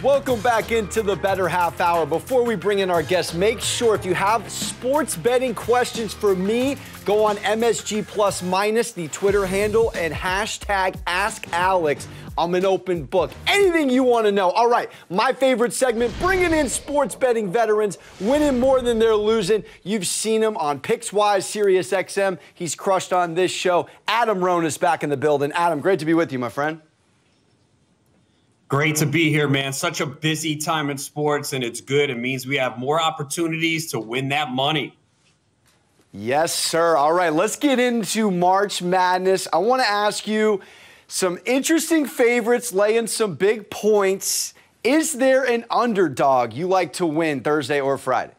Underdogs, welcome back into the Bettor half hour. Before we bring in our guests, make sure if you have sports betting questions for me, go on MSG Plus Minus, the Twitter handle, and hashtag AskAlex. I'm an open book. Anything you want to know. All right, my favorite segment, bringing in sports betting veterans, winning more than they're losing. You've seen him on PicksWise, SiriusXM. He's crushed on this show. Adam Ronis back in the building. Adam, great to be with you, my friend. Great to be here, man. Such a busy time in sports, and it's good. It means we have more opportunities to win that money. Yes, sir. All right, let's get into March Madness. I want to ask you some interesting favorites laying some big points. Is there an underdog you like to win Thursday or Friday?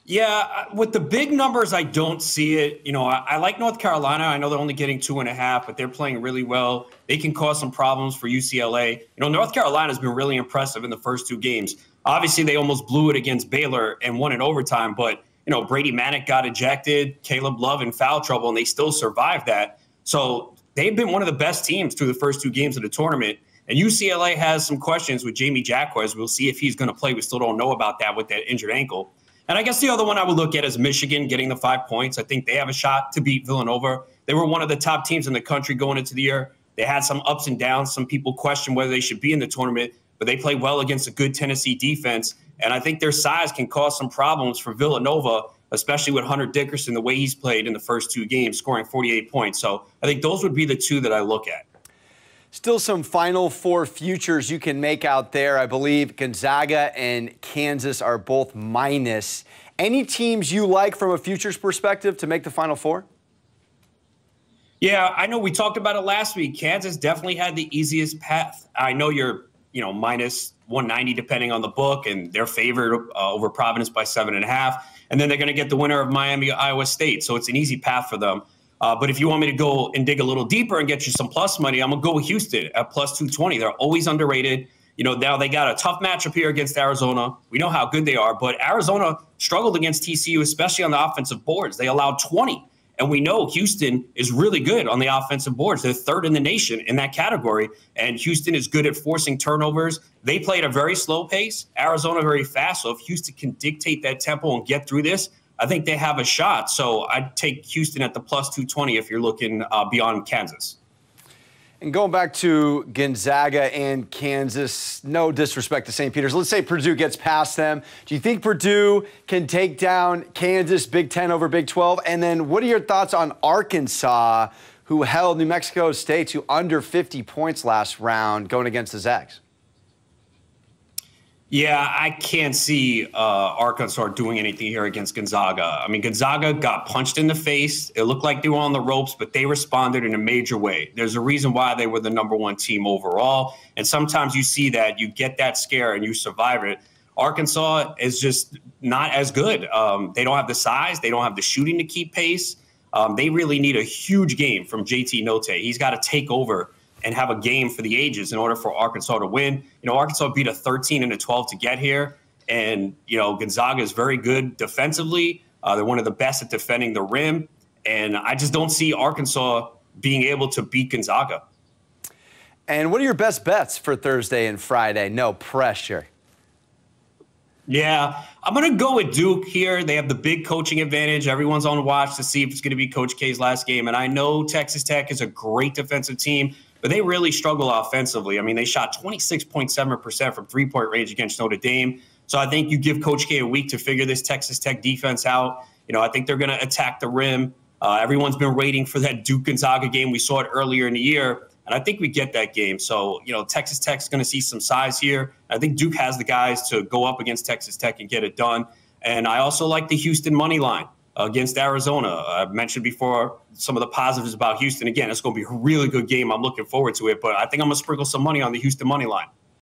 Yeah, with the big numbers, I don't see it. You know, I like North Carolina. I know they're only getting 2.5, but they're playing really well. They can cause some problems for UCLA. You know, North Carolina's been really impressive in the first two games. Obviously, they almost blew it against Baylor and won in overtime, but, you know, Brady Manick got ejected, Caleb Love in foul trouble, and they still survived that. So they've been one of the best teams through the first two games of the tournament. And UCLA has some questions with Jamie Jacquez. We'll see if he's going to play. We still don't know about that with that injured ankle. And I guess the other one I would look at is Michigan getting the 5 points. I think they have a shot to beat Villanova. They were one of the top teams in the country going into the year. They had some ups and downs. Some people question whether they should be in the tournament, but they play well against a good Tennessee defense. And I think their size can cause some problems for Villanova, especially with Hunter Dickerson, the way he's played in the first two games, scoring 48 points. So I think those would be the two that I look at. Still some Final Four futures you can make out there. I believe Gonzaga and Kansas are both minus. Any teams you like from a futures perspective to make the Final Four? Yeah, I know we talked about it last week. Kansas definitely had the easiest path. I know you're, minus 190 depending on the book, and they're favored over Providence by 7.5. And then they're going to get the winner of Miami, Iowa State. So it's an easy path for them. But if you want me to go and dig a little deeper and get you some plus money, I'm going to go with Houston at plus 220. They're always underrated. You know, now they got a tough matchup here against Arizona. We know how good they are, but Arizona struggled against TCU, especially on the offensive boards. They allowed 20. And we know Houston is really good on the offensive boards. They're third in the nation in that category. And Houston is good at forcing turnovers. They play at a very slow pace. Arizona very fast. So if Houston can dictate that tempo and get through this, I think they have a shot. So I'd take Houston at the plus 220 if you're looking beyond Kansas. And going back to Gonzaga and Kansas, no disrespect to St. Peter's. Let's say Purdue gets past them. Do you think Purdue can take down Kansas, Big 10 over Big 12? And then what are your thoughts on Arkansas, who held New Mexico State to under 50 points last round going against the Zags? Yeah, I can't see Arkansas doing anything here against Gonzaga. I mean, Gonzaga got punched in the face. It looked like they were on the ropes, but they responded in a major way. There's a reason why they were the #1 team overall. And sometimes you see that, you get that scare and you survive it. Arkansas is just not as good. They don't have the size. They don't have the shooting to keep pace. They really need a huge game from JT Note. He's got to take over and have a game for the ages in order for Arkansas to win. You know, Arkansas beat a 13 and a 12 to get here. And, Gonzaga is very good defensively. They're one of the best at defending the rim. And I just don't see Arkansas being able to beat Gonzaga. And what are your best bets for Thursday and Friday? No pressure. Yeah, I'm going to go with Duke here. They have the big coaching advantage. Everyone's on watch to see if it's going to be Coach K's last game. And I know Texas Tech is a great defensive team, but they really struggle offensively. I mean, they shot 26.7% from three-point range against Notre Dame. So I think you give Coach K a week to figure this Texas Tech defense out. I think they're going to attack the rim. Everyone's been waiting for that Duke-Gonzaga game. We saw it earlier in the year, and I think we get that game. So, Texas Tech's going to see some size here. I think Duke has the guys to go up against Texas Tech and get it done. And I also like the Houston money line against Arizona. I've mentioned before some of the positives about Houston. Again, it's going to be a really good game. I'm looking forward to it, but I think I'm going to sprinkle some money on the Houston money line.